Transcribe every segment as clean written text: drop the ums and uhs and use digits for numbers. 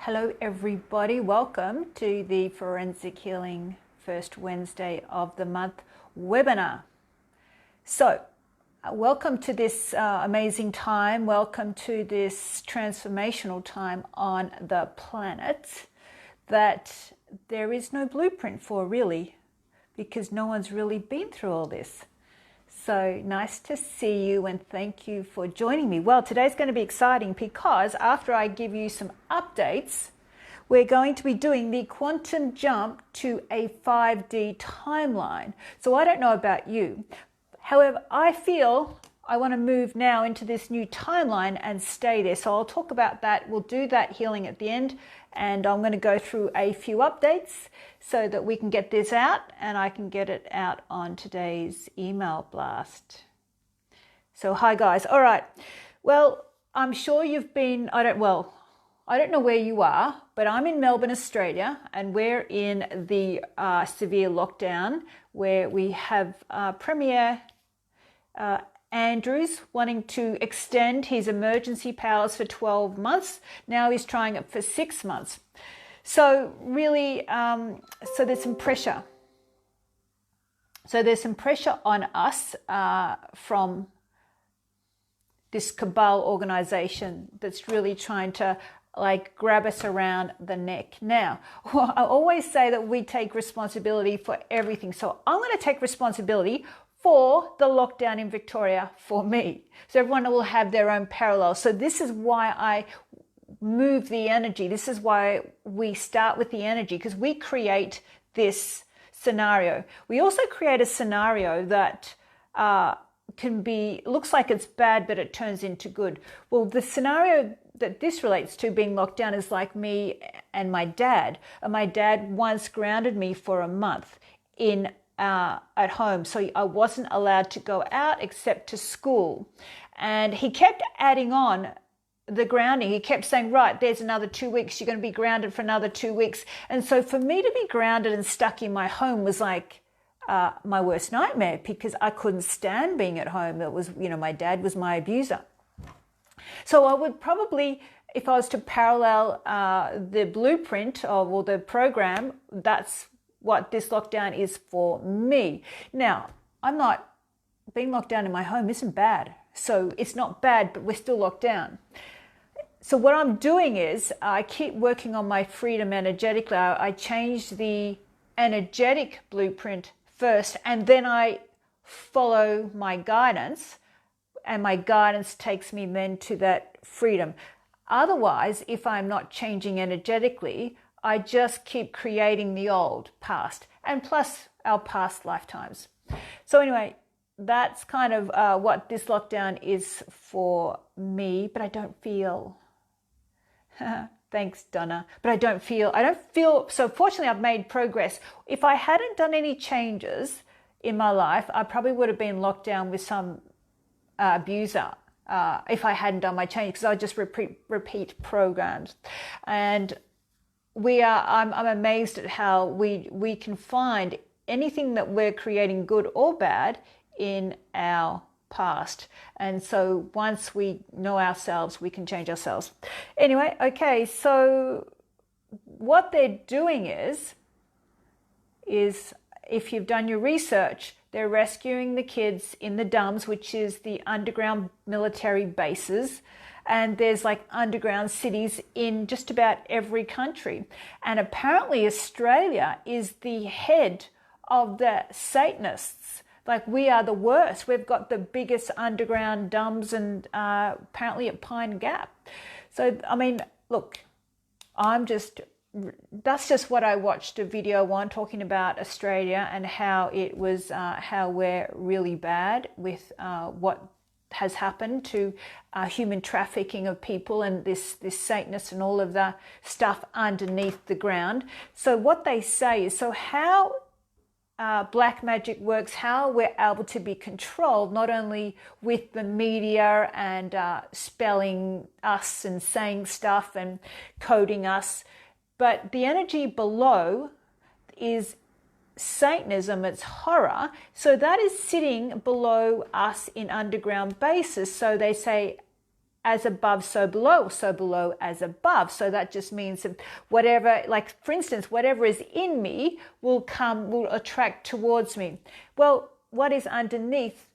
Hello everybody, welcome to the Forensic Healing First Wednesday of the Month webinar. So, welcome to this amazing time, welcome to this transformational time on the planet that there is no blueprint for really, because no one's really been through all this. So nice to see you and thank you for joining me. Well, today's going to be exciting because after I give you some updates, we're going to be doing the quantum jump to a 5D timeline. So I don't know about you. However, I feel I want to move now into this new timeline and stay there. So I'll talk about that. We'll do that healing at the end. And I'm going to go through a few updates so that we can get this out and I can get it out on today's email blast. So hi guys. All right. Well, I'm sure you've been, I don't know where you are, but I'm in Melbourne, Australia, and we're in the severe lockdown where we have Premier Andrews wanting to extend his emergency powers for 12 months. Now he's trying it for 6 months. So really, so there's some pressure. So there's some pressure on us from this cabal organization that's really trying to grab us around the neck. Now, I always say that we take responsibility for everything. So I'm going to take responsibility for the lockdown in Victoria for me. So everyone will have their own parallel. So this is why I move the energy. This is why we start with the energy, because we create this scenario. We also create a scenario that looks like it's bad, but it turns into good. Well, the scenario that this relates to, being locked down, is like me and my dad. And my dad once grounded me for a month at home, so I wasn't allowed to go out except to school. And he kept adding on the grounding. He kept saying, right, there's another 2 weeks, you're going to be grounded for another 2 weeks. And so for me to be grounded and stuck in my home was like my worst nightmare, because I couldn't stand being at home. It was, my dad was my abuser. So I would probably, if I was to parallel the blueprint or the program, that's what this lockdown is for me. Now, being locked down in my home isn't bad. So it's not bad, but we're still locked down. So what I'm doing is I keep working on my freedom energetically. I change the energetic blueprint first, and then I follow my guidance, and my guidance takes me then to that freedom. Otherwise, if I'm not changing energetically, I just keep creating the old past, and plus our past lifetimes. So anyway, that's kind of what this lockdown is for me, but I don't feel, thanks Donna, but I don't feel, so fortunately I've made progress. If I hadn't done any changes in my life, I probably would have been locked down with some abuser if I hadn't done my change, because I just repeat programs. And I'm amazed at how we can find anything that we're creating, good or bad, in our past. And so once we know ourselves, we can change ourselves. Anyway, okay, so what they're doing is if you've done your research, they're rescuing the kids in the DUMBs, which is the underground military bases. And there's underground cities in just about every country. And apparently Australia is the head of the Satanists. We are the worst. We've got the biggest underground DUMBs, and apparently at Pine Gap. So, I mean, look, that's just what I watched a video on, talking about Australia and how it was, how we're really bad with what has happened to human trafficking of people, and this Satanist and all of the stuff underneath the ground. So what they say is, so how black magic works, how we're able to be controlled, not only with the media and spelling us and saying stuff and coding us, but the energy below is Satanism, it's horror. So that is sitting below us in underground bases. So they say as above, so below as above. So that just means that whatever, like for instance, whatever is in me will attract towards me. Well, what is underneath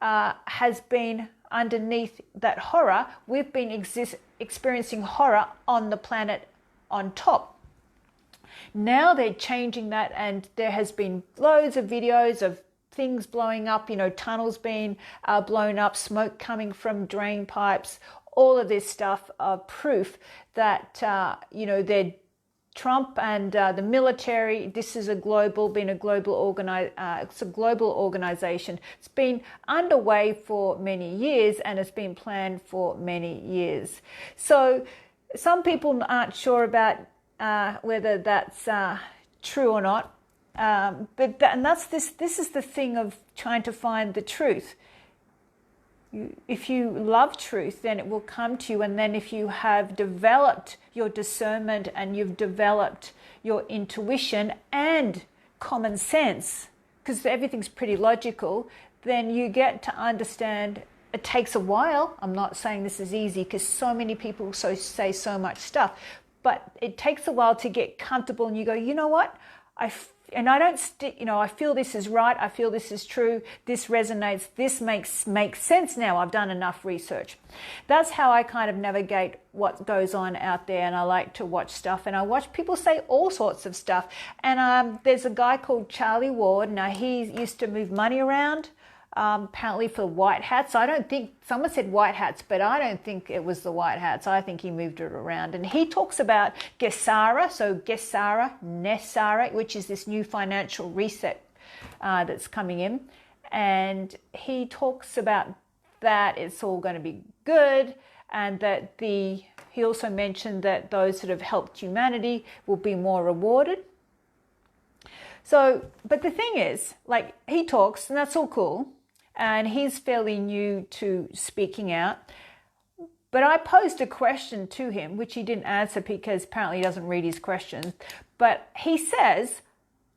has been underneath that horror. We've been experiencing horror on the planet on top. Now they're changing that, and there has been loads of videos of things blowing up, tunnels being blown up, smoke coming from drain pipes, all of this stuff, proof that, they're Trump and the military, this is it's a global organization. It's been underway for many years, and it's been planned for many years. So some people aren't sure about whether that's true or not. This is the thing of trying to find the truth. If you love truth, then it will come to you. And then if you have developed your discernment and you've developed your intuition and common sense, because everything's pretty logical, then you get to understand. It takes a while. I'm not saying this is easy, because so many people say so much stuff, but it takes a while to get comfortable, and you go, you know what? I feel this is right. I feel this is true. This resonates. This makes sense now. I've done enough research. That's how I kind of navigate what goes on out there. And I like to watch stuff, and I watch people say all sorts of stuff. And there's a guy called Charlie Ward. Now, he used to move money around, apparently for white hats. I don't think, someone said white hats, but I don't think it was the white hats. I think he moved it around. And he talks about GESARA, NESARA, which is this new financial reset that's coming in. And he talks about that it's all going to be good, and that he also mentioned that those that have helped humanity will be more rewarded. So, but the thing is, like, he talks, and that's all cool. And he's fairly new to speaking out. But I posed a question to him, which he didn't answer because apparently he doesn't read his questions. But he says,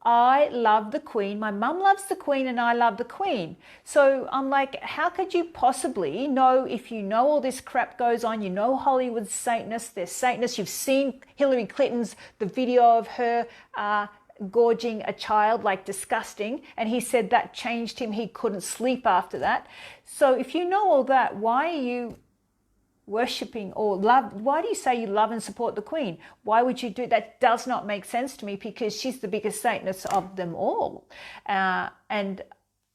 I love the Queen. My mum loves the Queen, and I love the Queen. So I'm like, how could you possibly know, if you know all this crap goes on, you know Hollywood's Satanists, they're Satanists, you've seen Hillary Clinton's, the video of her gorging a child, like disgusting, and he said that changed him. He couldn't sleep after that. So if you know all that, why are you worshipping or love? Why do you say you love and support the Queen? Why would you do that? Does not make sense to me, because she's the biggest Satanist of them all. And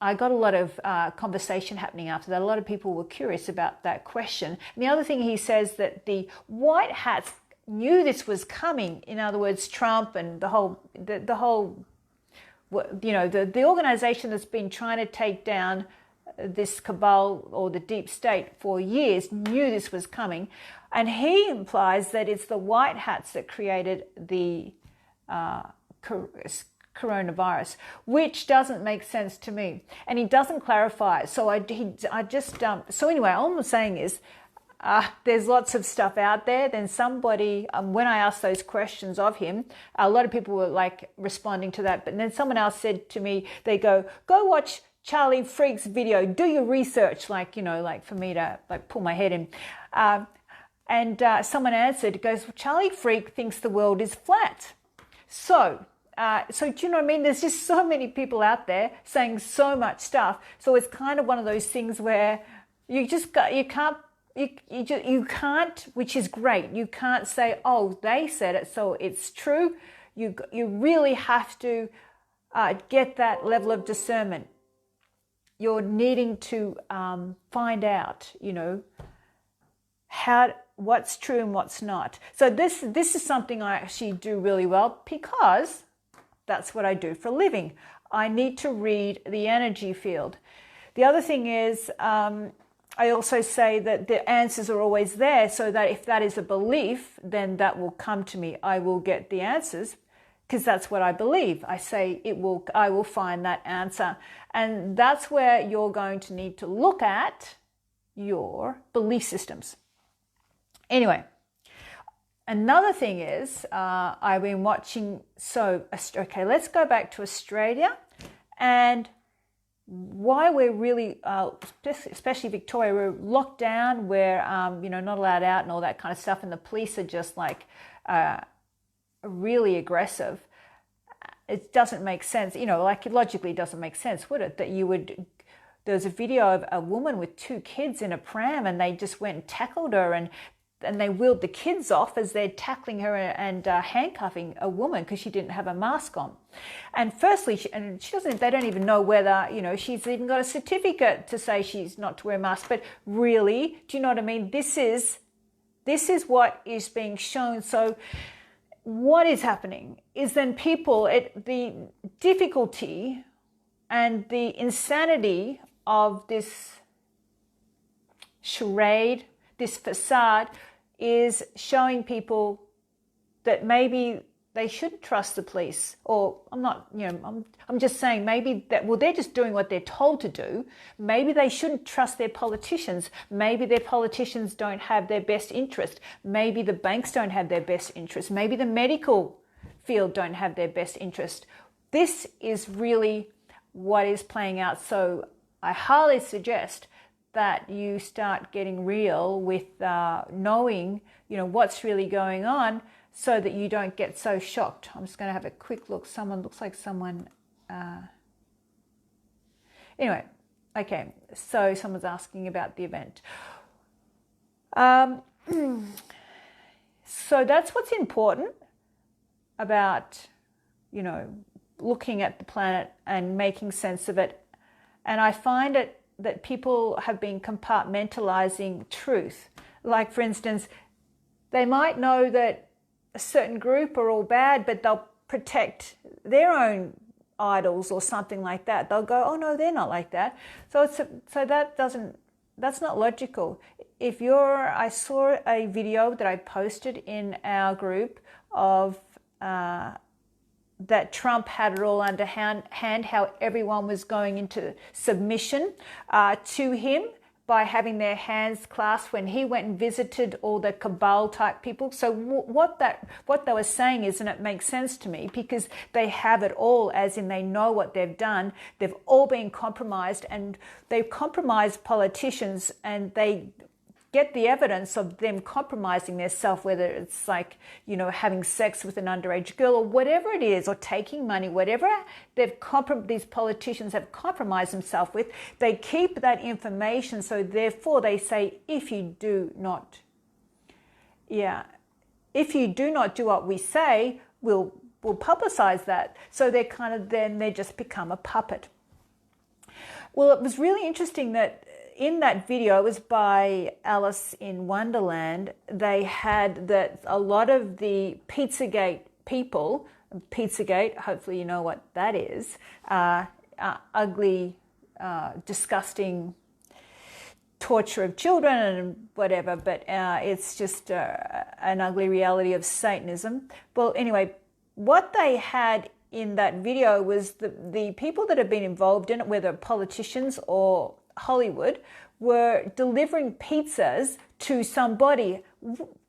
I got a lot of conversation happening after that. A lot of people were curious about that question. And the other thing he says, that the white hats knew this was coming. In other words, Trump and the whole the organization that's been trying to take down this cabal or the deep state for years knew this was coming. And he implies that it's the white hats that created the coronavirus, which doesn't make sense to me. And he doesn't clarify. So so anyway, all I'm saying is, there's lots of stuff out there. Then somebody, when I asked those questions of him, a lot of people were like responding to that. But then someone else said to me, they go watch Charlie Freak's video, do your research, like for me to like pull my head in. And someone answered, goes, well, Charlie Freak thinks the world is flat. So do you know what I mean? There's just so many people out there saying so much stuff. So it's kind of one of those things where you can't, which is great. You can't say, oh, they said it, so it's true. You really have to get that level of discernment. You're needing to find out, what's true and what's not. So this is something I actually do really well, because that's what I do for a living. I need to read the energy field. The other thing is, I also say that the answers are always there, so that if that is a belief, then that will come to me. I will get the answers, because that's what I believe. I say I will find that answer. And that's where you're going to need to look at your belief systems. Anyway, another thing is, I've been watching, let's go back to Australia. And why we're really, especially Victoria, we're locked down, we're, not allowed out and all that kind of stuff, and the police are just like really aggressive. It doesn't make sense, like it logically doesn't make sense, would it? That there was a video of a woman with 2 kids in a pram, and they just went and tackled her, and they wheeled the kids off as they're tackling her and handcuffing a woman because she didn't have a mask on. And firstly, they don't even know whether, she's even got a certificate to say she's not to wear a mask. But really, do you know what I mean? This is what is being shown. So what is happening is then the difficulty and the insanity of this charade, this facade, is showing people that maybe they shouldn't trust the police. Or I'm just saying maybe they're just doing what they're told to do. Maybe they shouldn't trust their politicians. Maybe their politicians don't have their best interest. Maybe the banks don't have their best interest. Maybe the medical field don't have their best interest. This is really what is playing out. So I highly suggest that you start getting real with knowing, what's really going on, so that you don't get so shocked. I'm just going to have a quick look. Anyway, okay. So someone's asking about the event. So that's what's important about, looking at the planet and making sense of it. And I find it that people have been compartmentalizing truth. Like, for instance, they might know that a certain group are all bad, but they'll protect their own idols or something like that. They'll go, oh no, they're not like that. So that's not logical. I saw a video that I posted in our group of that Trump had it all under hand, how everyone was going into submission to him by having their hands clasped when he went and visited all the cabal type people. So what they were saying is, and it makes sense to me, because they have it all, as in they know what they've done. They've all been compromised, and they've compromised politicians, and they get the evidence of them compromising their self, whether it's like, having sex with an underage girl or whatever it is, or taking money, whatever these politicians have compromised themselves with. They keep that information, so therefore they say, if you do not do what we say, we'll publicize that. So they just become a puppet. Well, it was really interesting that in that video, it was by Alice in Wonderland, they had that a lot of the Pizzagate people, Pizzagate, hopefully you know what that is, ugly, disgusting torture of children and whatever, but it's just an ugly reality of Satanism. Well, anyway, what they had in that video was the people that have been involved in it, whether politicians or Hollywood, were delivering pizzas to somebody,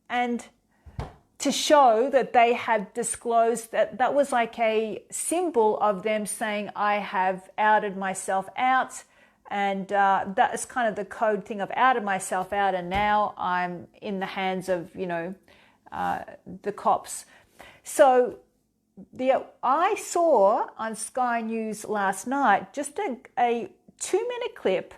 and to show that they had disclosed that was like a symbol of them saying, I have outed myself out, and that is kind of the code thing of outed myself out, and now I'm in the hands of the cops. So I saw on Sky News last night just a 2-minute clip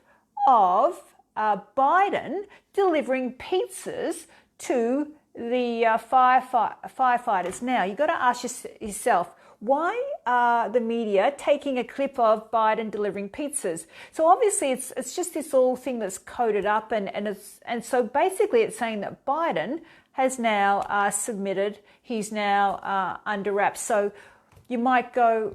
of Biden delivering pizzas to the firefighters. Now, you've got to ask yourself, why are the media taking a clip of Biden delivering pizzas? So obviously it's just this all thing that's coded up, and so basically it's saying that Biden has now submitted. He's now under wraps. So you might go,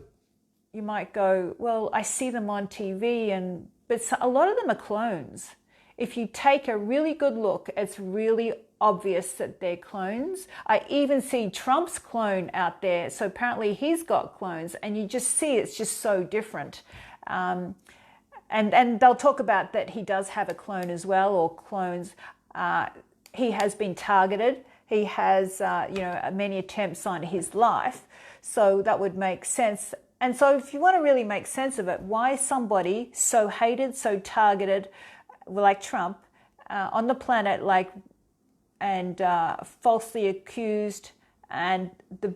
well, I see them on TV, but a lot of them are clones. If you take a really good look, it's really obvious that they're clones. I even see Trump's clone out there. So apparently he's got clones, and you just see it's just so different. And they'll talk about that he does have a clone as well, or clones. He has been targeted. He has, many attempts on his life. So that would make sense. And so if you want to really make sense of it, why is somebody so hated, so targeted, like Trump, on the planet, and falsely accused, and they've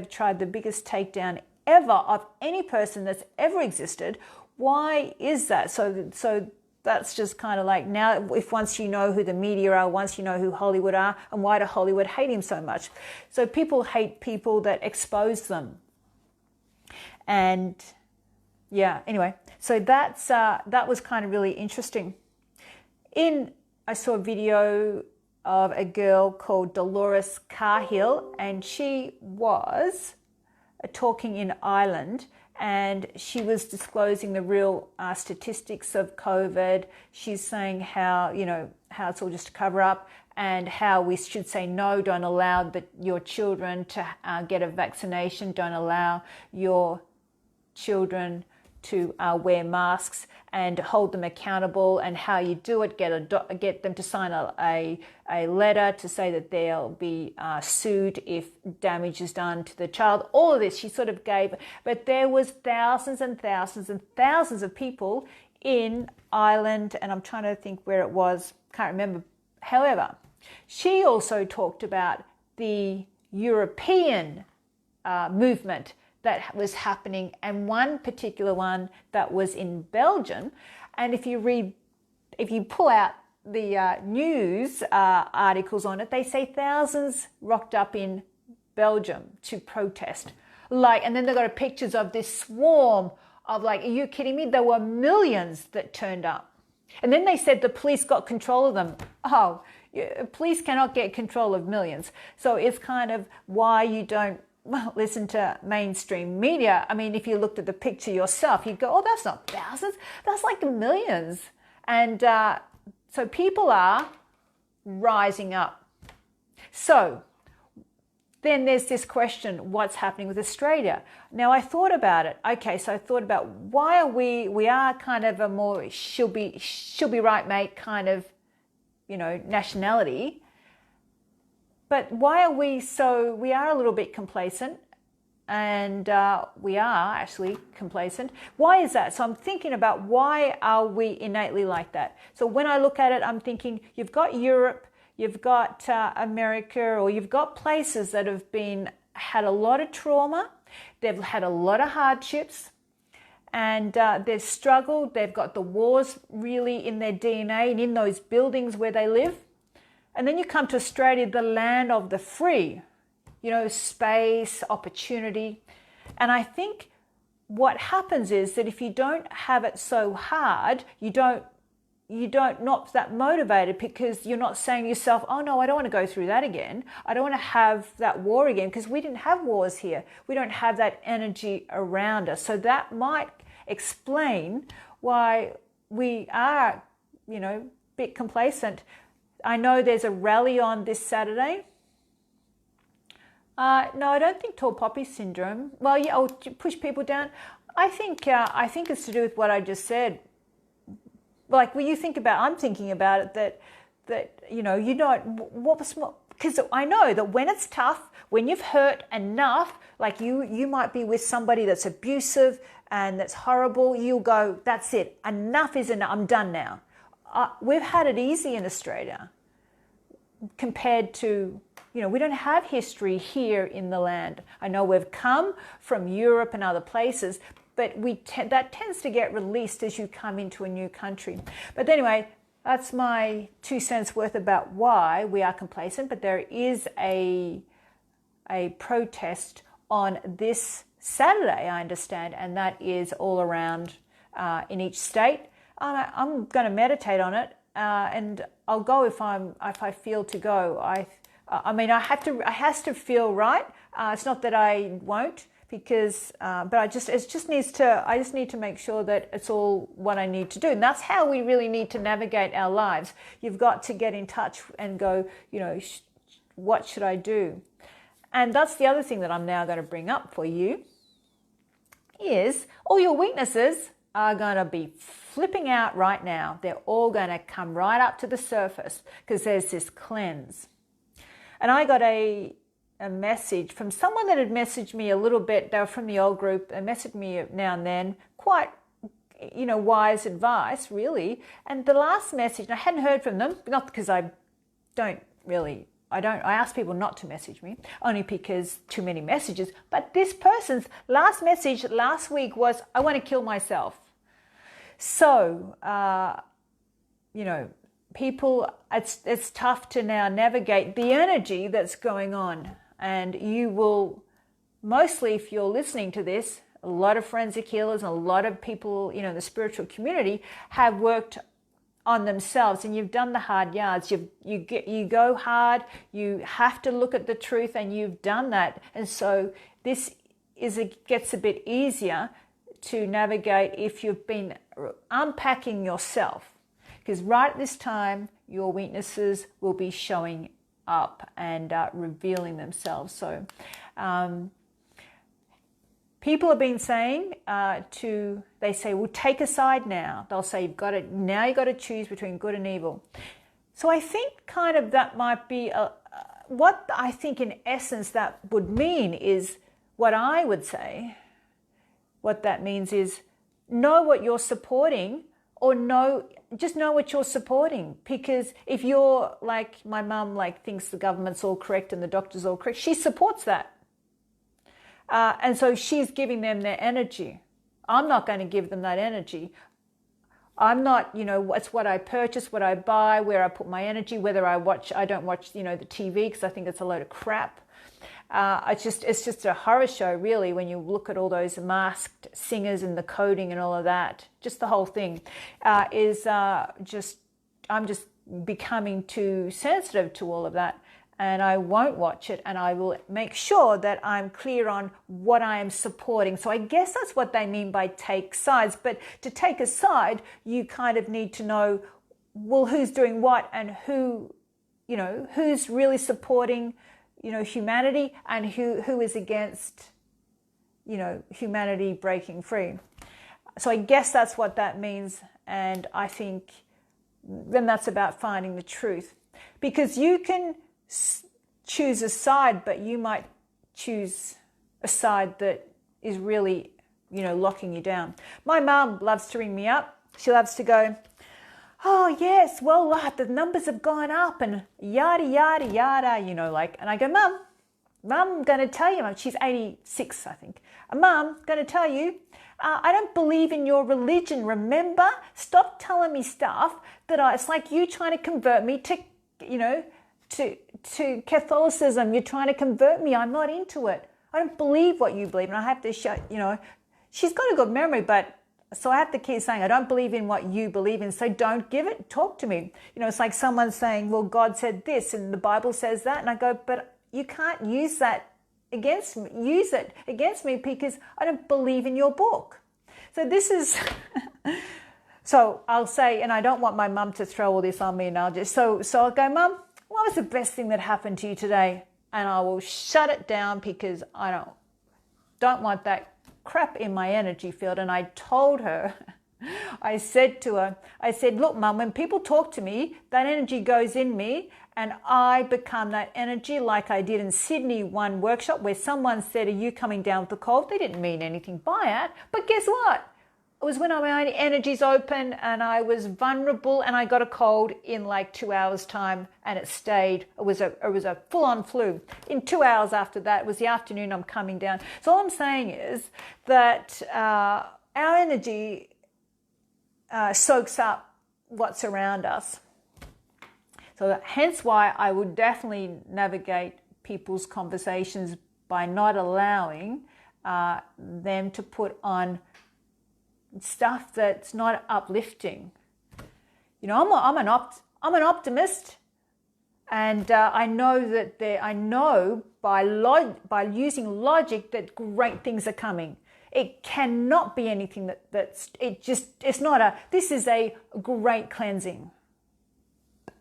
tried the biggest takedown ever of any person that's ever existed. Why is that? So that's just kind of like, now, if once you know who the media are, once you know who Hollywood are, and why do Hollywood hate him so much? So people hate people that expose them. And yeah, anyway, so that was kind of really interesting. I saw a video of a girl called Dolores Cahill, and she was talking in Ireland, and she was disclosing the real statistics of COVID. She's saying how it's all just a cover up, and how we should say no, don't allow your children to get a vaccination, don't allow your children to wear masks, and hold them accountable, and how you do it, get them to sign a letter to say that they'll be sued if damage is done to the child. All of this she sort of gave, but there was thousands and thousands and thousands of people in Ireland, and I'm trying to think where it was, can't remember. However, she also talked about the European movement that was happening, and one particular one that was in Belgium. And if you pull out the news articles on it, they say thousands rocked up in Belgium to protest. And then they got pictures of this swarm of, are you kidding me? There were millions that turned up. And then they said the police got control of them. Oh, police cannot get control of millions. So it's kind of why you don't listen to mainstream media. I mean, if you looked at the picture yourself, you'd go, oh, that's not thousands, that's like millions. And so people are rising up. So then there's this question, what's happening with Australia? Now, I thought about it. Okay, so I thought about why are we are kind of a more she'll be right, mate, kind of, nationality. But why are we are a little bit complacent, and we are actually complacent. Why is that? So I'm thinking about, why are we innately like that? So when I look at it, I'm thinking, you've got Europe, you've got America, or you've got places that have had a lot of trauma, they've had a lot of hardships, and they've struggled, they've got the wars really in their DNA and in those buildings where they live. And then you come to Australia, the land of the free, space, opportunity. And I think what happens is that if you don't have it so hard, you don't not that motivated, because you're not saying to yourself, oh no, I don't want to go through that again. I don't want to have that war again, because we didn't have wars here. We don't have that energy around us. So that might explain why we are, a bit complacent. I know there's a rally on this Saturday. No, I don't think tall poppy syndrome. Well, yeah, I'll push people down. I think it's to do with what I just said. Like when you think about, I'm thinking about it that because I know that when it's tough, when you've hurt enough, like you might be with somebody that's abusive and that's horrible, you'll go, that's it, enough is enough, I'm done now. We've had it easy in Australia compared to, we don't have history here in the land. I know we've come from Europe and other places, but that tends to get released as you come into a new country. But anyway, that's my 2 cents worth about why we are complacent. But there is a protest on this Saturday, I understand, and that is all around in each state. I'm going to meditate on it, and I'll go if I feel to go. I mean, it has to feel right. It's not that I won't, because but I just need to make sure that it's all what I need to do, and that's how we really need to navigate our lives. You've got to get in touch and go, what should I do? And that's the other thing that I'm now going to bring up for you, is all your weaknesses are going to be flipping out right now. They're all going to come right up to the surface, because there's this cleanse. And I got a a message from someone that had messaged me a little bit. They were from the old group. They messaged me now and then, quite, wise advice, really. And the last message, and I hadn't heard from them, not because I ask people not to message me, only because too many messages. But this person's last message last week was, I want to kill myself. So, people, it's tough to now navigate the energy that's going on. And you will, mostly if you're listening to this, a lot of forensic healers and a lot of people, in the spiritual community have worked on themselves, and you've done the hard yards. You go hard. You have to look at the truth, and you've done that. And so this gets a bit easier to navigate if you've been unpacking yourself, because right at this time your weaknesses will be showing up and revealing themselves. So people have been saying they say, well, take a side now. They'll say, you've got to choose between good and evil. So I think kind of that might be what I think in essence that would mean is what I would say. What that means is know what you're supporting, or just know what you're supporting. Because if you're like my mum, thinks the government's all correct and the doctor's all correct, she supports that. And so she's giving them their energy. I'm not going to give them that energy. I'm not, it's what I purchase, what I buy, where I put my energy, whether I don't watch, the TV, because I think it's a load of crap. It's just a horror show, really, when you look at all those masked singers and the coding and all of that. Just the whole thing I'm just becoming too sensitive to all of that. And I won't watch it, and I will make sure that I'm clear on what I am supporting. So I guess that's what they mean by take sides. But to take a side, you kind of need to know, well, who's doing what, and who's really supporting, humanity, and who is against, humanity breaking free. So I guess that's what that means. And I think then that's about finding the truth, because you can choose a side, but you might choose a side that is really, locking you down. My mum loves to ring me up. She loves to go, oh yes, well, the numbers have gone up and yada, yada, yada, and I go, Mum, I'm going to tell you, Mum, she's 86, I think. Mum, going to tell you, I don't believe in your religion, remember? Stop telling me stuff it's like you trying to convert me to, to Catholicism. You're trying to convert me. I'm not into it. I don't believe what you believe. And I have to show, she's got a good memory, but so I have to keep saying, I don't believe in what you believe in. So don't talk to me. It's like someone saying, well, God said this and the Bible says that. And I go, but you can't use that against me because I don't believe in your book. So this is, so I'll say, and I don't want my mum to throw all this on me, and I'll just, so I'll go, Mum, what was the best thing that happened to you today? And I will shut it down because I don't want that crap in my energy field. And I told her, I said, look, Mum, when people talk to me, that energy goes in me and I become that energy, like I did in Sydney, one workshop where someone said, are you coming down with the cold? They didn't mean anything by it. But guess what? It was when my energy's open and I was vulnerable, and I got a cold in like 2 hours time, and it stayed. It was a full-on flu. In 2 hours after that, it was the afternoon, I'm coming down. So all I'm saying is that our energy soaks up what's around us. So hence why I would definitely navigate people's conversations by not allowing them to put on stuff that's not uplifting. I'm an optimist, and I know by using logic that great things are coming. It cannot be anything this is a great cleansing.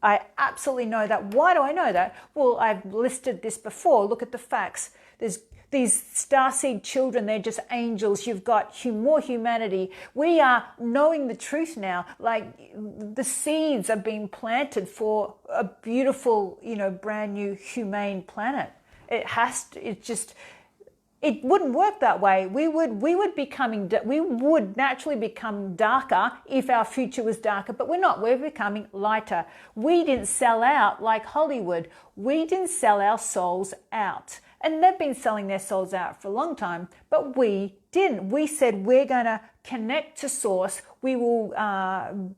I absolutely know that. Why do I know that? Well, I've listed this before. Look at the facts. There's these starseed children, they're just angels. You've got more humanity. We are knowing the truth now. Like the seeds are being planted for a beautiful, brand new humane planet. It has to, it wouldn't work that way. We would naturally become darker if our future was darker, but we're not. We're becoming lighter. We didn't sell out like Hollywood. We didn't sell our souls out. And they've been selling their souls out for a long time, but we didn't. We said we're going to connect to source. We will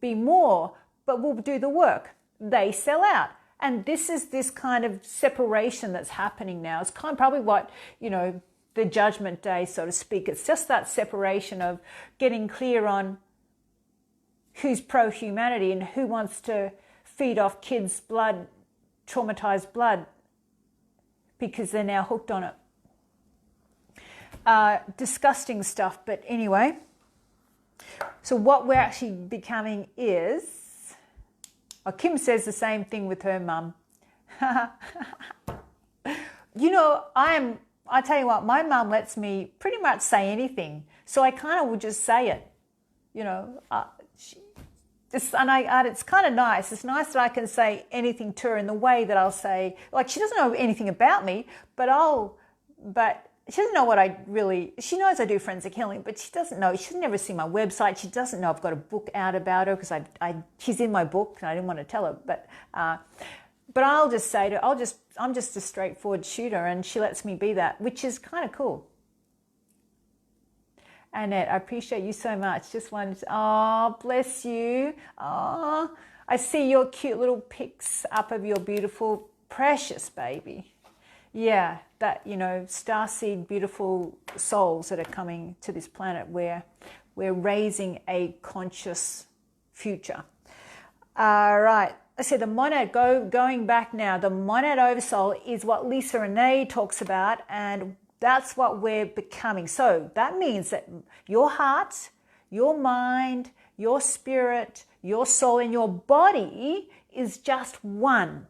be more, but we'll do the work. They sell out. And this is this kind of separation that's happening now. It's kind of probably what, the judgment day, so to speak. It's just that separation of getting clear on who's pro-humanity and who wants to feed off kids' blood, traumatized blood, because they're now hooked on it. Disgusting stuff, but anyway. So what we're actually becoming is, Kim says the same thing with her mum. I tell you what, my mum lets me pretty much say anything. So I kind of will just say it, it's kind of nice. It's nice that I can say anything to her in the way that I'll say, like, she doesn't know anything about me, but she doesn't know she knows I do forensic healing, but she doesn't know, she's never seen my website. She doesn't know I've got a book out about her because she's in my book and I didn't want to tell her, but I'll just say to her, I'm just a straightforward shooter, and she lets me be that, which is kind of cool. Annette, I appreciate you so much. Just wanted to, oh, bless you. Oh, I see your cute little pics up of your beautiful, precious baby. Yeah, that, starseed, beautiful souls that are coming to this planet where we're raising a conscious future. All right. I said the monad, going back now, the monad oversoul is what Lisa Renee talks about, and that's what we're becoming. So that means that your heart, your mind, your spirit, your soul, and your body is just one.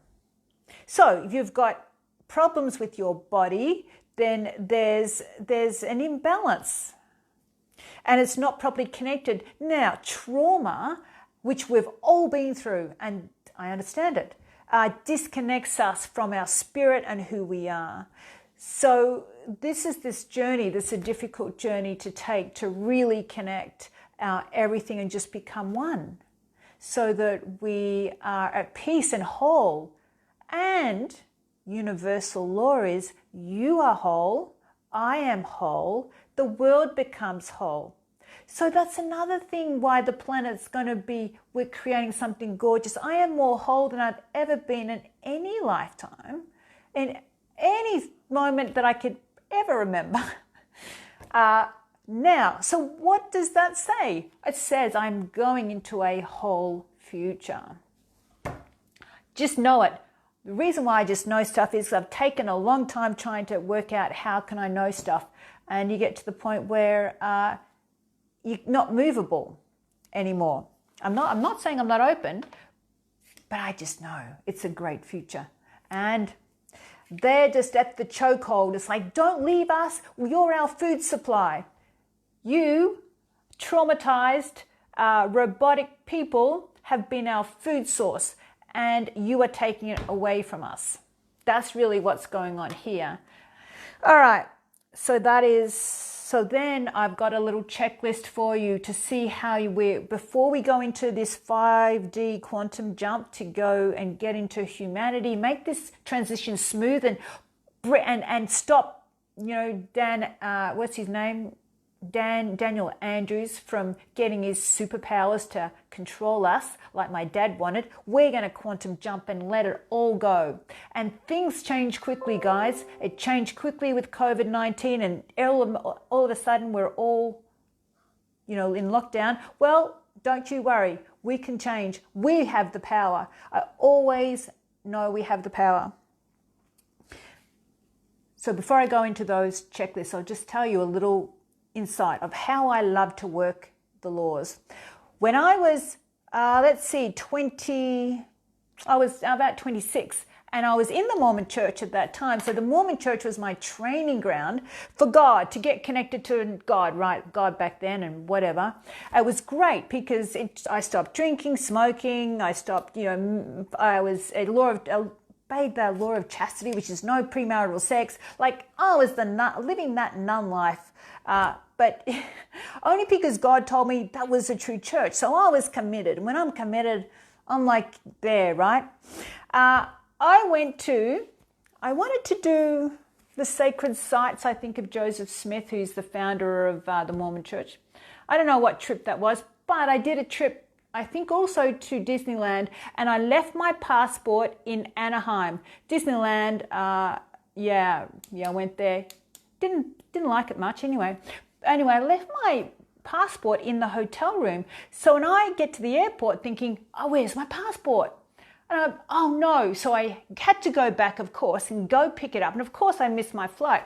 So if you've got problems with your body, then there's an imbalance and it's not properly connected. Now, trauma, which we've all been through, and I understand it, disconnects us from our spirit and who we are. So this is this journey, this is a difficult journey to take, to really connect our everything and just become one, so that we are at peace and whole. And universal law is you are whole, I am whole, the world becomes whole. So that's another thing why the planet's going to be, we're creating something gorgeous. I am more whole than I've ever been in any lifetime, in any moment that I could ever remember. Now, so what does that say? It says I'm going into a whole future. Just know it. The reason why I just know stuff is I've taken a long time trying to work out how can I know stuff. And you get to the point where you're not movable anymore. I'm not saying I'm not open, but I just know it's a great future. And they're just at the chokehold. It's like, don't leave us. You're our food supply. You, traumatized, robotic people, have been our food source, and you are taking it away from us. That's really what's going on here. All right. So then I've got a little checklist for you to see how before we go into this 5D quantum jump to go and get into humanity, make this transition smooth and stop, Dan, what's his name? Daniel Andrews from getting his superpowers to control us like my dad wanted. We're going to quantum jump and let it all go. And things change quickly, guys. It changed quickly with COVID-19, and all of a sudden we're all, in lockdown. Well, don't you worry. We can change. We have the power. I always know we have the power. So before I go into those checklists, I'll just tell you a little insight of how I love to work the laws. When I was, 20, I was about 26, and I was in the Mormon church at that time. So the Mormon church was my training ground for God, to get connected to God, right? God back then and whatever. It was great because I stopped drinking, smoking. I stopped, I was a obeyed the law of chastity, which is no premarital sex. Like I was the nun, living that nun life. But only because God told me that was a true church. So I was committed. And when I'm committed, I'm like there, right? I wanted to do the sacred sites, I think, of Joseph Smith, who's the founder of the Mormon Church. I don't know what trip that was, but I did a trip, I think also to Disneyland, and I left my passport in Anaheim. Disneyland, I went there. Didn't like it much anyway. Anyway, I left my passport in the hotel room. So when I get to the airport thinking, oh, where's my passport? And oh no. So I had to go back, of course, and go pick it up. And of course I missed my flight.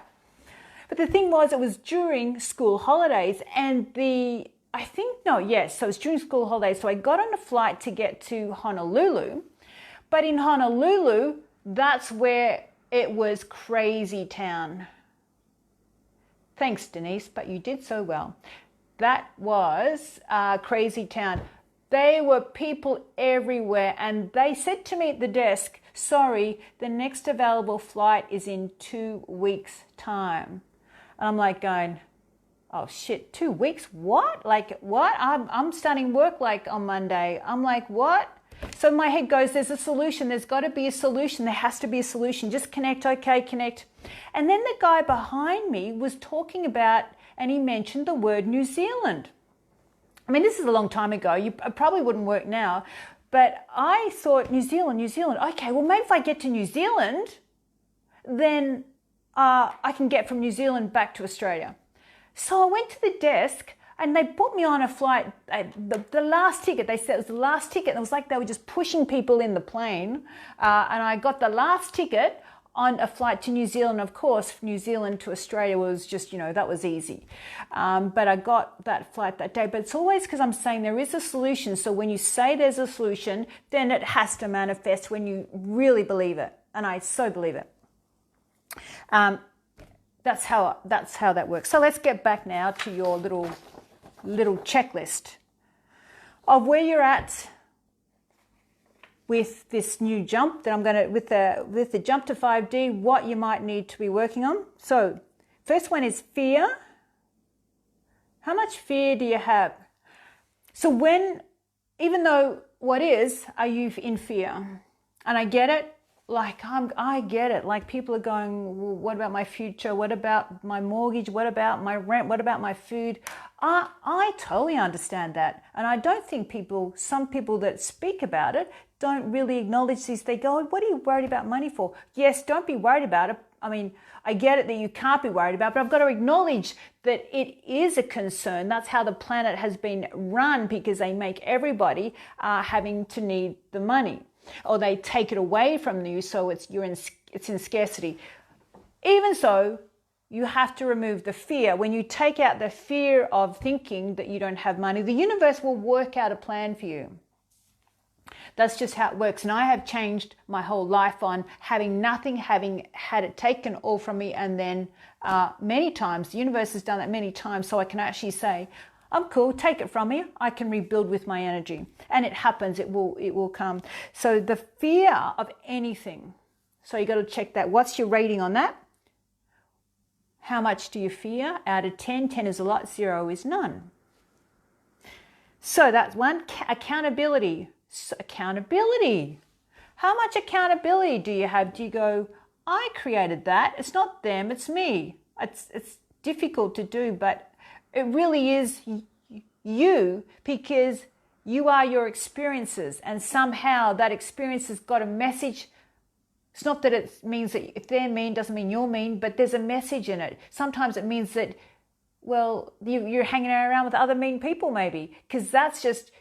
But the thing was, it was during school holidays and so it was during school holidays. So I got on a flight to get to Honolulu. But in Honolulu, that's where it was crazy town. Thanks, Denise, but you did so well. That was crazy town. There were people everywhere, and they said to me at the desk, sorry, the next available flight is in 2 weeks' time. And I'm like going, oh shit, 2 weeks? What? Like what? I'm starting work like on Monday. I'm like, what? So my head goes, there's a solution. There's got to be a solution. There has to be a solution. Just connect. Okay, connect. And then the guy behind me was talking about, and he mentioned the word New Zealand. I mean, this is a long time ago. It probably wouldn't work now. But I thought, New Zealand. Okay, well, maybe if I get to New Zealand, then I can get from New Zealand back to Australia. So I went to the desk, and they put me on a flight, the last ticket. They said it was the last ticket. And it was like they were just pushing people in the plane. And I got the last ticket on a flight to New Zealand. Of course, New Zealand to Australia was just, that was easy. But I got that flight that day. But it's always because I'm saying there is a solution. So when you say there's a solution, then it has to manifest when you really believe it. And I so believe it. That's how that works. So let's get back now to your little checklist of where you're at with this new jump that I'm going to, with the jump to 5D, what you might need to be working on. So first one is fear. How much fear do you have? So even though are you in fear? And I get it. I get it. Like people are going, well, what about my future? What about my mortgage? What about my rent? What about my food? I totally understand that. And I don't think some people that speak about it don't really acknowledge these. They go, what are you worried about money for? Yes, don't be worried about it. I mean, I get it that you can't be worried about it, but I've got to acknowledge that it is a concern. That's how the planet has been run, because they make everybody having to need the money. Or they take it away from you, so it's in scarcity. Even so, you have to remove the fear. When you take out the fear of thinking that you don't have money, the universe will work out a plan for you. That's just how it works. And I have changed my whole life on having nothing, having had it taken all from me, and then many times, the universe has done that many times, so I can actually say, I'm cool, take it from me. I can rebuild with my energy. And it happens, it will come. So the fear of anything. So you got to check that. What's your rating on that? How much do you fear? Out of 10, 10 is a lot, 0 is none. So that's one. Accountability. Accountability. How much accountability do you have? Do you go, I created that. It's not them, it's me. It's difficult to do, but it really is you, because you are your experiences, and somehow that experience has got a message. It's not that it means that if they're mean doesn't mean you're mean, but there's a message in it. Sometimes it means that, well, you're hanging around with other mean people maybe, because that's just,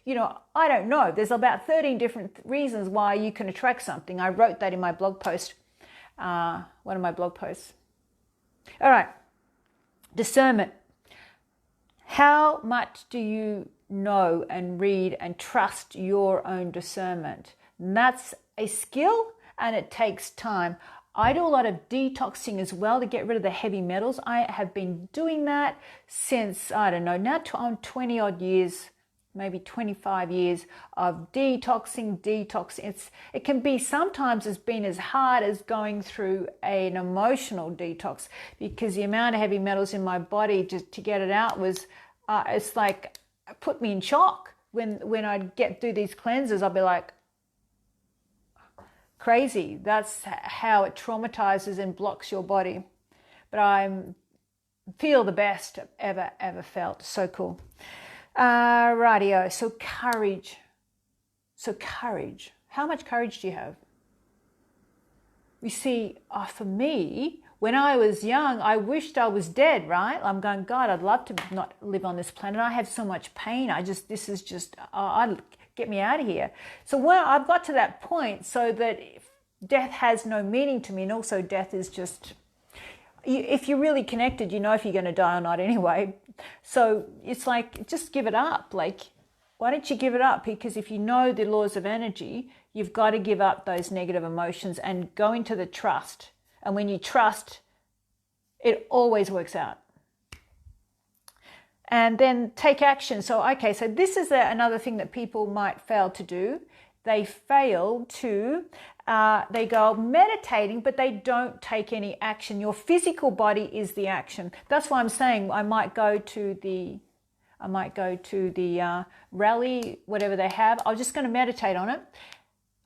I don't know. There's about 13 different reasons why you can attract something. I wrote that in my blog post, one of my blog posts. All right, discernment. How much do you know and read and trust your own discernment? And that's a skill, and it takes time. I do a lot of detoxing as well to get rid of the heavy metals. I have been doing that since, I don't know, now I'm 20 odd years maybe 25 years of detoxing. It can be sometimes as been as hard as going through an emotional detox, because the amount of heavy metals in my body just to get it out was, it's like, put me in shock. When I'd get through these cleanses, I'd be like, crazy. That's how it traumatizes and blocks your body. But I feel the best I've ever felt. So cool. Rightio. So courage. How much courage do you have? You see, for me, when I was young, I wished I was dead, right? I'm going, God, I'd love to not live on this planet. I have so much pain. This is just, get me out of here. So when I've got to that point, so that death has no meaning to me, and also death is just, if you're really connected, you know if you're going to die or not anyway. So it's like, just give it up. Like, why don't you give it up? Because if you know the laws of energy, you've got to give up those negative emotions and go into the trust. And when you trust, it always works out. And then take action. So, okay, so this is another thing that people might fail to do. They fail to, they go meditating, but they don't take any action. Your physical body is the action. That's why I'm saying I might go to the rally, whatever they have. I'm just going to meditate on it.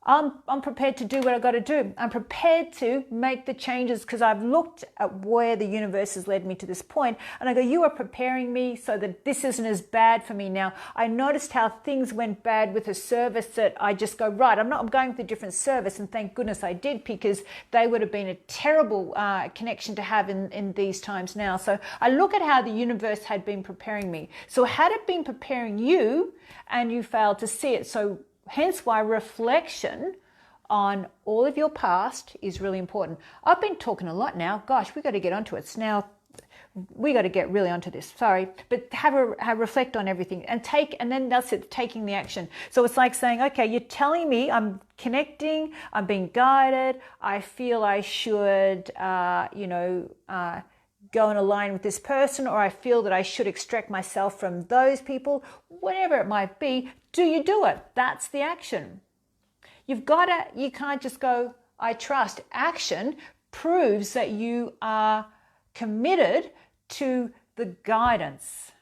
I'm prepared to do what I've got to do. I'm prepared to make the changes because I've looked at where the universe has led me to this point, and I go, you are preparing me so that this isn't as bad for me now. I noticed how things went bad with a service that I just go, right, I'm going with a different service, and thank goodness I did, because they would have been a terrible connection to have in these times now. So I look at how the universe had been preparing me. So had it been preparing you and you failed to see it? So hence why reflection on all of your past is really important. I've been talking a lot now. Gosh, we got to get onto it. Now we got to get really onto this. Sorry, but reflect on everything and then that's it, taking the action. So it's like saying, okay, you're telling me I'm connecting, I'm being guided. I feel I should, go and align with this person, or I feel that I should extract myself from those people, whatever it might be. Do you do it? That's the action. You can't just go, I trust. Action proves that you are committed to the guidance.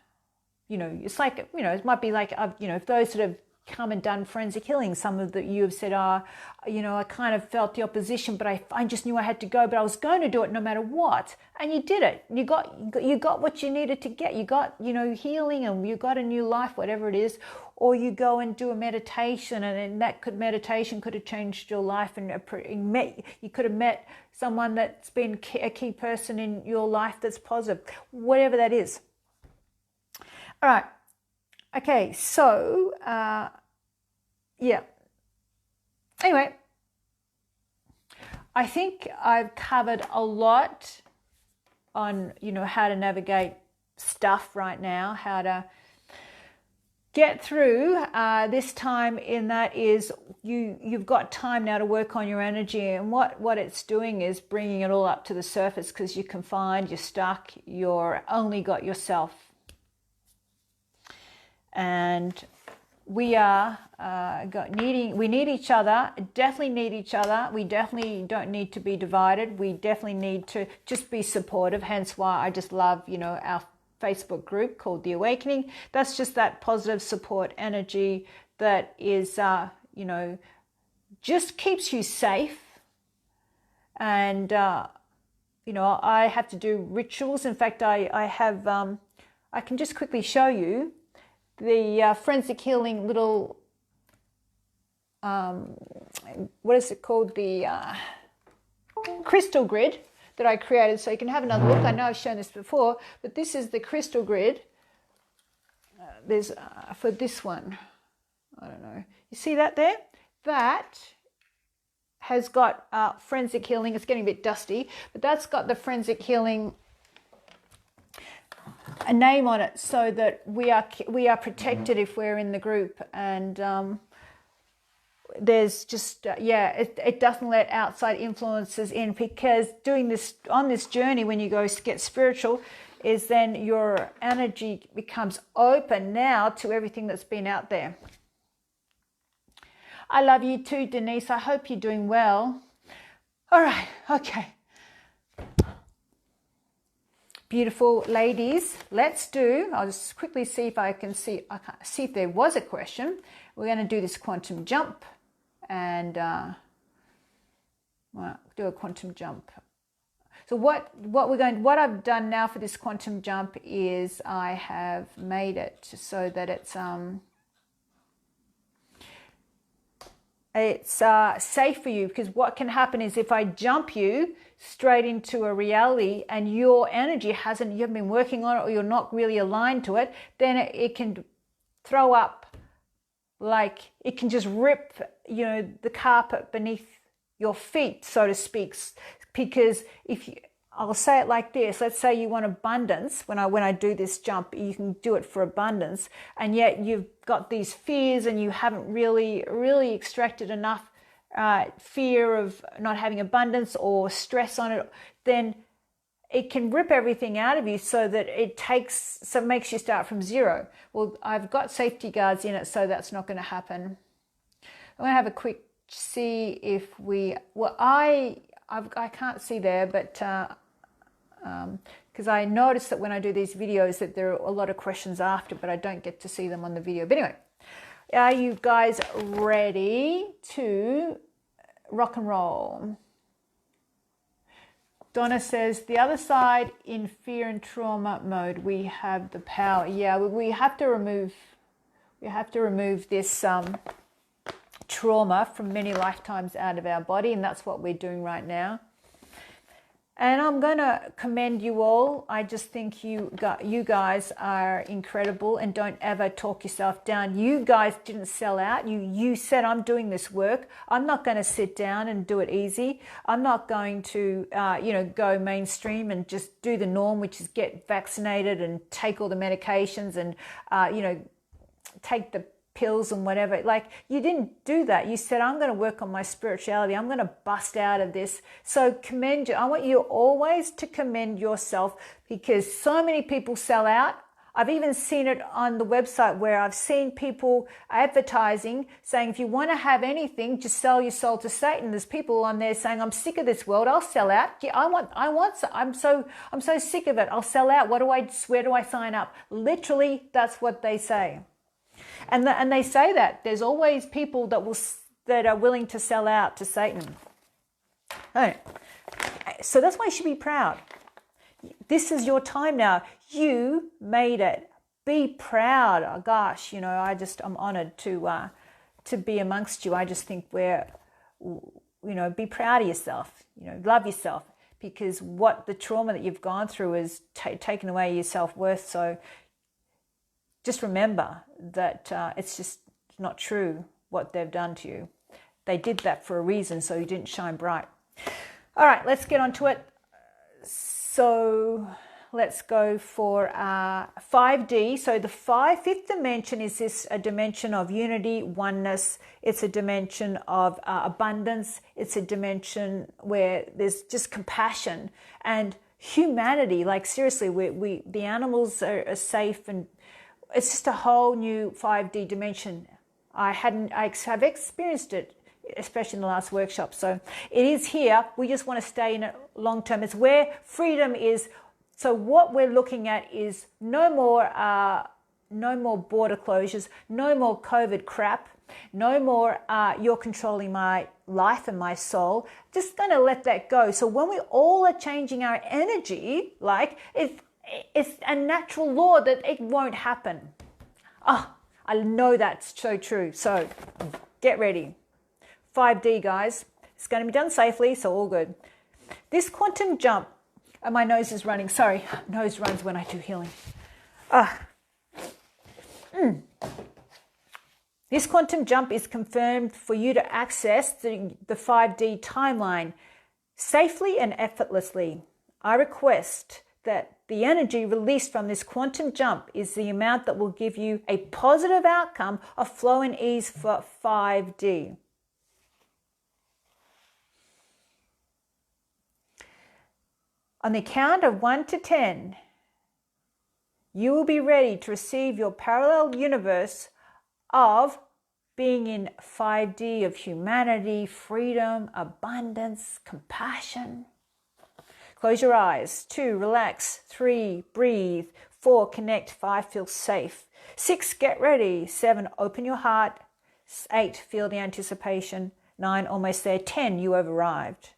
It's like, it might be like, if those that have come and done forensic healing, some of you have said, I kind of felt the opposition, but I just knew I had to go, but I was going to do it no matter what. And you did it. You got what you needed to get. You got, healing, and you got a new life, whatever it is. Or you go and do a meditation, and then meditation could have changed your life, and you could have met someone that's been a key person in your life that's positive, whatever that is. All right. Okay, so, yeah. Anyway, I think I've covered a lot on, how to navigate stuff right now, how to get through this time, in that is you've got time now to work on your energy, and what it's doing is bringing it all up to the surface, because you're confined, you're stuck, you're only got yourself. And we are we need each other, definitely need each other. We definitely don't need to be divided. We definitely need to just be supportive. Hence why I just love, our Facebook group called The Awakening. That's just that positive support energy that is, just keeps you safe. And, I have to do rituals. In fact, I have, I can just quickly show you the forensic healing little, what is it called? The crystal grid that I created. So you can have another look. I know I've shown this before, but this is the crystal grid. There's, for this one, I don't know. You see that there? That has got forensic healing. It's getting a bit dusty, but that's got the forensic healing a name on it, so that we are protected if we're in the group. And there's just it doesn't let outside influences in, because doing this on this journey, when you go get spiritual, is then your energy becomes open now to everything that's been out there. I love you too, Denise. I hope you're doing well. All right, okay. Beautiful ladies, let's do, I'll just quickly see if I can see if there was a question. We're going to do this quantum jump and do a quantum jump. So what I've done now for this quantum jump is I have made it so that it's safe for you, because what can happen is if I jump you straight into a reality and your energy you haven't been working on it, or you're not really aligned to it, then it can throw up, like it can just rip, the carpet beneath your feet, so to speak. Because I'll say it like this, let's say you want abundance. When I do this jump, you can do it for abundance, and yet you've got these fears and you haven't really extracted enough fear of not having abundance or stress on it, then it can rip everything out of you so that it makes you start from zero. Well, I've got safety guards in it, so that's not going to happen. I'm going to have a quick see if I can't see there, but because I noticed that when I do these videos that there are a lot of questions after, but I don't get to see them on the video. But anyway, are you guys ready to rock and roll? Donna says, the other side, in fear and trauma mode, we have the power. Yeah, we have to remove this trauma from many lifetimes out of our body, and that's what we're doing right now. And I'm going to commend you all. I just think you guys are incredible, and don't ever talk yourself down. You guys didn't sell out. You said, I'm doing this work. I'm not going to sit down and do it easy. I'm not going to, go mainstream and just do the norm, which is get vaccinated and take all the medications and, take the pills and whatever. Like, you didn't do that. You said, I'm going to work on my spirituality. I'm going to bust out of this. So commend you. I want you always to commend yourself, because so many people sell out. I've even seen it on the website where I've seen people advertising saying, if you want to have anything, just sell your soul to Satan. There's people on there saying, I'm sick of this world. I'll sell out. Yeah, I'm so sick of it. I'll sell out. Where do I sign up? Literally, that's what they say. And they say that there's always people that are willing to sell out to Satan. Right. So that's why you should be proud. This is your time now. You made it. Be proud. Oh, gosh, I'm honored to be amongst you. I just think be proud of yourself. Love yourself, because what the trauma that you've gone through has taken away your self-worth. So just remember that it's just not true what they've done to you. They did that for a reason, so you didn't shine bright. All right, let's get on to it. So let's go for 5D. So the fifth dimension is a dimension of unity, oneness. It's a dimension of abundance. It's a dimension where there's just compassion and humanity. Like, seriously, the animals are safe, and it's just a whole new 5D dimension. I have experienced it, especially in the last workshop. So it is here. We just want to stay in it long term. It's where freedom is. So what we're looking at is no more border closures, no more COVID crap, no more you're controlling my life and my soul. Just going to let that go. So when we all are changing our energy, like it's a natural law that it won't happen. I know that's so true. So get ready. 5D, guys. It's going to be done safely, so all good. This quantum jump, my nose is running. Sorry, nose runs when I do healing. This quantum jump is confirmed for you to access the 5D timeline safely and effortlessly. I request that the energy released from this quantum jump is the amount that will give you a positive outcome of flow and ease for 5D. On the count of 1 to 10, you will be ready to receive your parallel universe of being in 5D of humanity, freedom, abundance, compassion. Close your eyes. 2, relax. 3, breathe. 4, connect. 5, feel safe. 6, get ready. 7, open your heart. 8, feel the anticipation. 9, almost there. 10, you have arrived.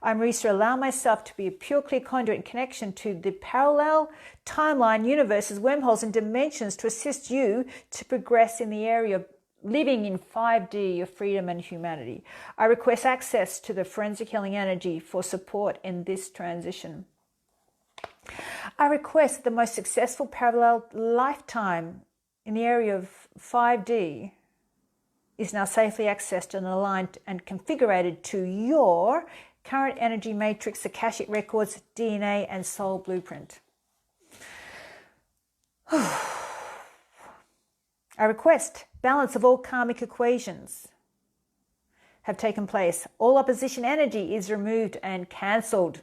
I'm Risa. Allow myself to be a pure, clear conduit in connection to the parallel timeline, universes, wormholes, and dimensions to assist you to progress in the area of living in 5D of freedom and humanity. I request access to the forensic healing energy for support in this transition. I request that the most successful parallel lifetime in the area of 5D is now safely accessed and aligned and configured to your current energy matrix, Akashic records, DNA, and soul blueprint. I request balance of all karmic equations have taken place. All opposition energy is removed and cancelled.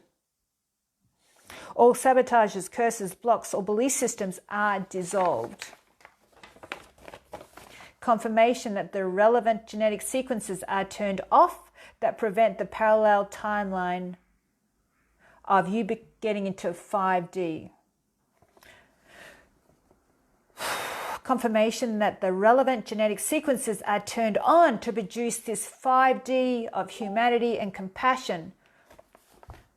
All sabotages, curses, blocks, or belief systems are dissolved. Confirmation that the relevant genetic sequences are turned off that prevent the parallel timeline of you getting into 5D. Confirmation that the relevant genetic sequences are turned on to produce this 5D of humanity and compassion.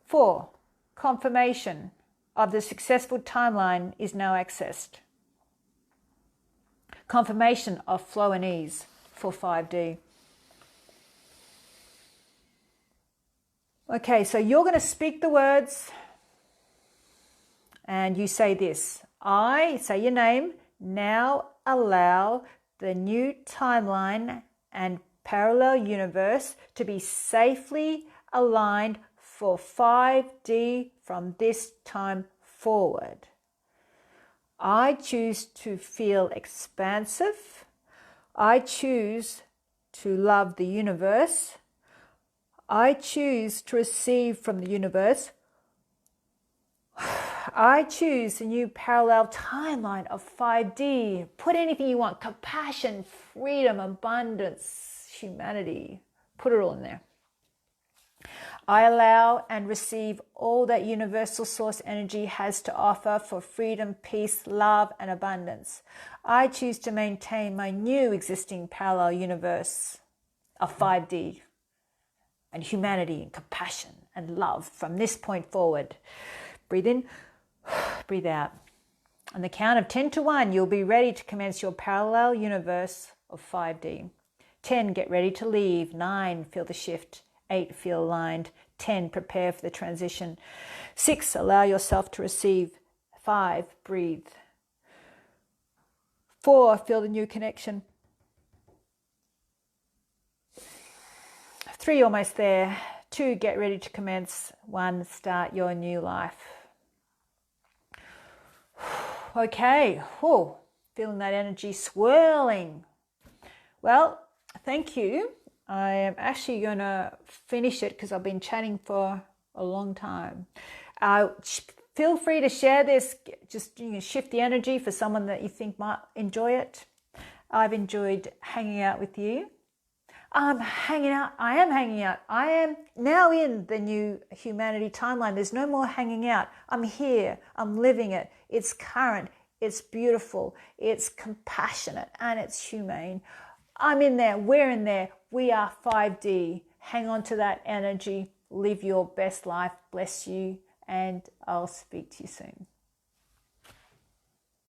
4, confirmation of the successful timeline is now accessed. Confirmation of flow and ease for 5D. Okay, so you're going to speak the words and you say this. I, say your name, now allow the new timeline and parallel universe to be safely aligned for 5D from this time forward. I choose to feel expansive. I choose to love the universe. I choose to receive from the universe. I choose a new parallel timeline of 5D. Put anything you want. Compassion, freedom, abundance, humanity. Put it all in there. I allow and receive all that universal source energy has to offer for freedom, peace, love, and abundance. I choose to maintain my new existing parallel universe of 5D and humanity and compassion and love from this point forward. Breathe in, breathe out. On the count of 10 to 1, you'll be ready to commence your parallel universe of 5D. 10, get ready to leave. 9, feel the shift. 8, feel aligned. 10, prepare for the transition. 6, allow yourself to receive. 5, breathe. 4, feel the new connection. 3, almost there. 2, get ready to commence. 1, start your new life. Okay, feeling that energy swirling. Well, thank you. I am actually going to finish it because I've been chatting for a long time. Feel free to share this. Just shift the energy for someone that you think might enjoy it. I've enjoyed hanging out with you. I am hanging out. I am now in the new humanity timeline. There's no more hanging out. I'm here. I'm living it. It's current. It's beautiful. It's compassionate and it's humane. I'm in there. We're in there. We are 5D. Hang on to that energy. Live your best life. Bless you. And I'll speak to you soon.